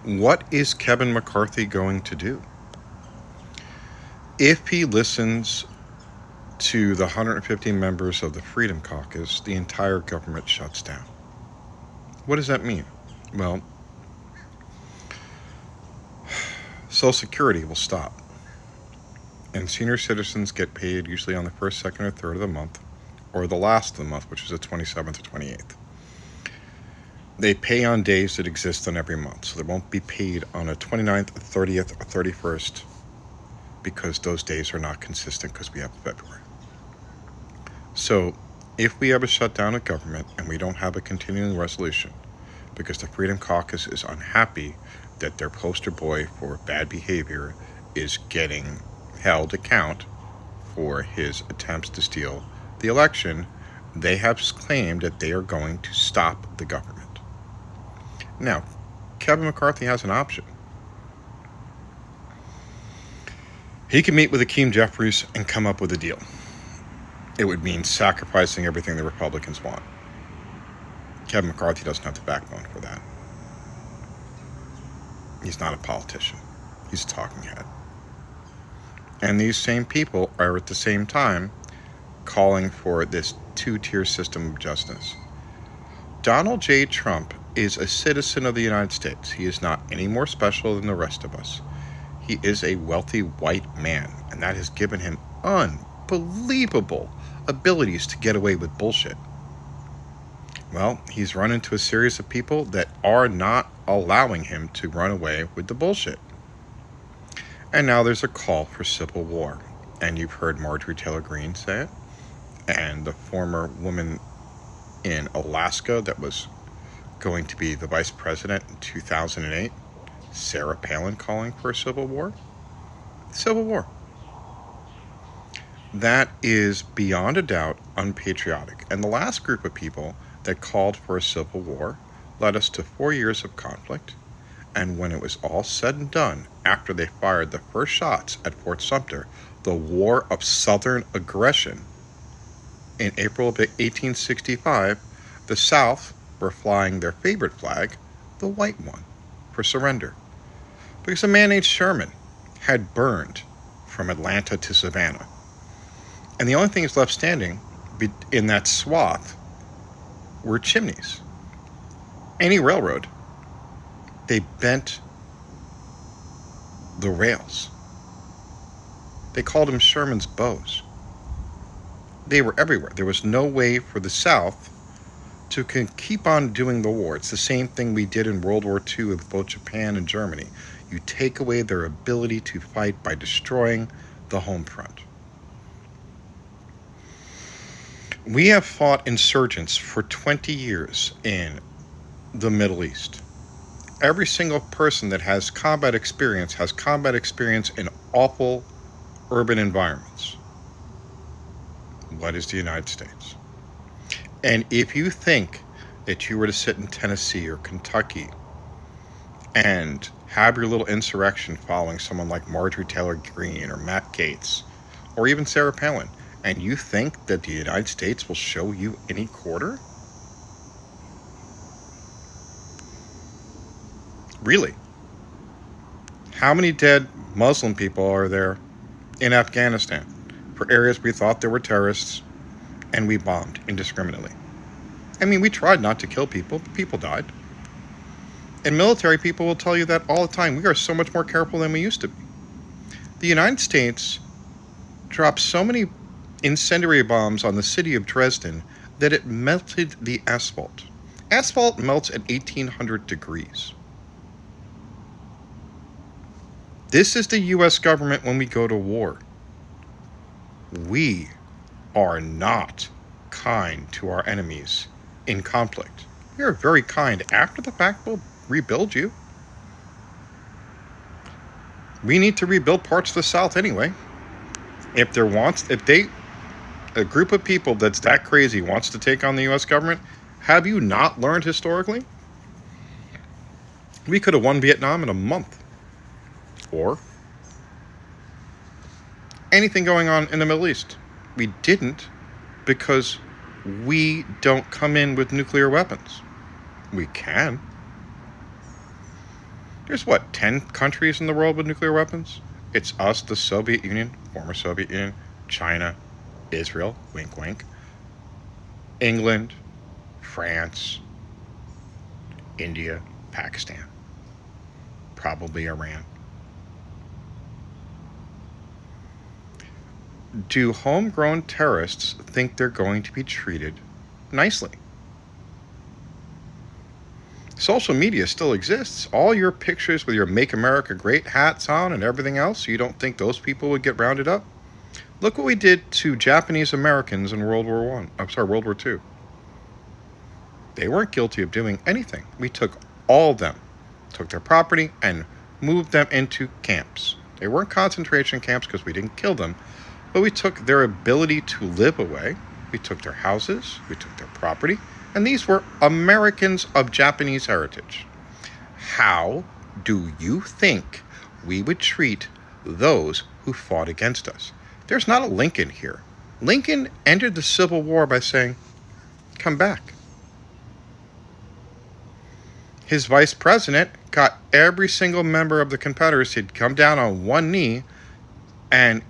What is Kevin McCarthy going to do? If he listens to the 150 members of the Freedom Caucus, the entire government shuts down. What does that mean? Well, Social Security will stop. And senior citizens get paid usually on the first, second, or third of the month, or the last of the month, which is the 27th or 28th. They pay on days that exist on every month, so they won't be paid on a 29th, 30th, or 31st, because those days are not consistent because we have February. So if we ever shut down a government and we don't have a continuing resolution because the Freedom Caucus is unhappy that their poster boy for bad behavior is getting held account for his attempts to steal the election, they have claimed that they are going to stop the government. Now, Kevin McCarthy has an option. He can meet with Hakeem Jeffries and come up with a deal. It would mean sacrificing everything the Republicans want. Kevin McCarthy doesn't have the backbone for that. He's not a politician. He's a talking head. And these same people are at the same time calling for this two-tier system of justice. Donald J. Trump is a citizen of the United States. He is not any more special than the rest of us. He is a wealthy white man, and that has given him unbelievable abilities to get away with bullshit. Well, he's run into a series of people that are not allowing him to run away with the bullshit. And now there's a call for civil war. And you've heard Marjorie Taylor Greene say it. And the former woman in Alaska that was going to be the vice president in 2008, Sarah Palin, calling for a civil war. Civil war. That is beyond a doubt unpatriotic. And the last group of people that called for a civil war led us to 4 years of conflict. And when it was all said and done, after they fired the first shots at Fort Sumter, the War of Southern Aggression, in April of 1865, the South were flying their favorite flag, the white one, for surrender. Because a man named Sherman had burned from Atlanta to Savannah. And the only thing that's left standing in that swath were chimneys. Any railroad, they bent the rails. They called them Sherman's bows. They were everywhere. There was no way for the South to keep on doing the war. It's the same thing we did in World War II with both Japan and Germany. You take away their ability to fight by destroying the home front. We have fought insurgents for 20 years in the Middle East. Every single person that has combat experience in awful urban environments. What is the United States? And if you think that you were to sit in Tennessee or Kentucky and have your little insurrection following someone like Marjorie Taylor Greene or Matt Gaetz or even Sarah Palin, and you think that the United States will show you any quarter? Really? How many dead Muslim people are there in Afghanistan for areas we thought there were terrorists and we bombed indiscriminately? I mean, we tried not to kill people, but people died. And military people will tell you that all the time. We are so much more careful than we used to be. The United States dropped so many incendiary bombs on the city of Dresden that it melted the asphalt. Asphalt melts at 1800 degrees. This is the U.S. government when we go to war. We are not kind to our enemies in conflict. We are very kind. After the fact, we'll rebuild you. We need to rebuild parts of the South anyway. If a group of people that's that crazy wants to take on the U.S. government, have you not learned historically? We could have won Vietnam in a month. Or anything going on in the Middle East. We didn't because we don't come in with nuclear weapons. We can. There's what, 10 countries in the world with nuclear weapons? It's us, the Soviet Union, former Soviet Union, China, Israel, wink wink, England, France, India, Pakistan, probably Iran. Do homegrown terrorists think they're going to be treated nicely? Social media still exists. All your pictures with your Make America Great hats on and everything else, you don't think those people would get rounded up? Look what we did to Japanese Americans in World War II. They weren't guilty of doing anything. We took all of them, took their property, and moved them into camps. They weren't concentration camps because we didn't kill them, but we took their ability to live away. We took their houses, we took their property, and these were Americans of Japanese heritage. How do you think we would treat those who fought against us? There's not a Lincoln here. Lincoln ended the Civil War by saying, come back. His vice president got every single member of the Confederacy to come down on one knee and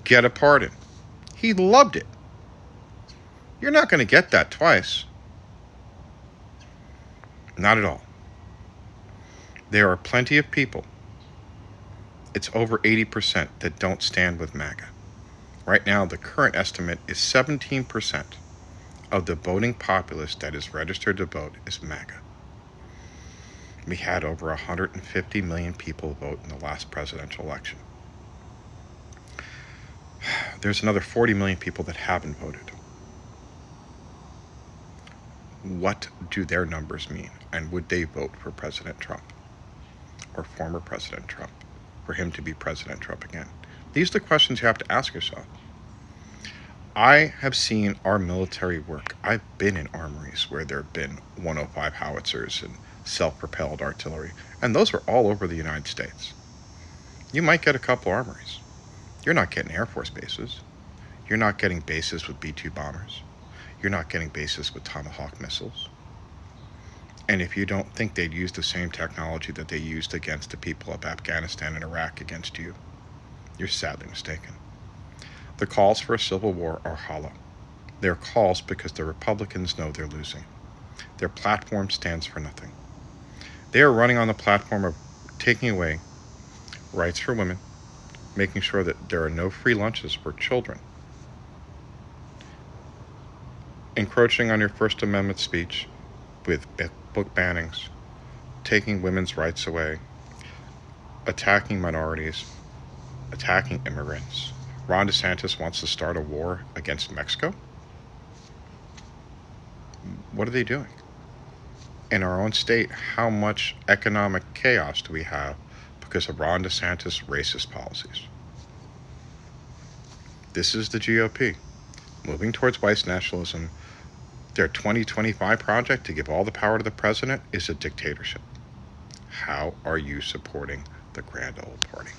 get a pardon. He loved it. You're not going to get that twice. Not at all. There are plenty of people, it's over 80%, that don't stand with MAGA. Right now, the current estimate is 17% of the voting populace that is registered to vote is MAGA. We had over 150 million people vote in the last presidential election. There's another 40 million people that haven't voted. What do their numbers mean? And would they vote for President Trump or former President Trump, for him to be President Trump again? These are the questions you have to ask yourself. I have seen our military work. I've been in armories where there have been 105 howitzers and self-propelled artillery, and those are all over the United States. You might get a couple armories. You're not getting Air Force bases. You're not getting bases with B-2 bombers. You're not getting bases with Tomahawk missiles. And if you don't think they'd use the same technology that they used against the people of Afghanistan and Iraq against you, you're sadly mistaken. The calls for a civil war are hollow. They're calls because the Republicans know they're losing. Their platform stands for nothing. They are running on the platform of taking away rights for women, making sure that there are no free lunches for children, encroaching on your First Amendment speech with book bannings, taking women's rights away, attacking minorities, attacking immigrants. Ron DeSantis wants to start a war against Mexico. What are they doing? In our own state, how much economic chaos do we have because of Ron DeSantis' racist policies? This is the GOP, moving towards white nationalism. Their 2025 project to give all the power to the president is a dictatorship. How are you supporting the grand old party?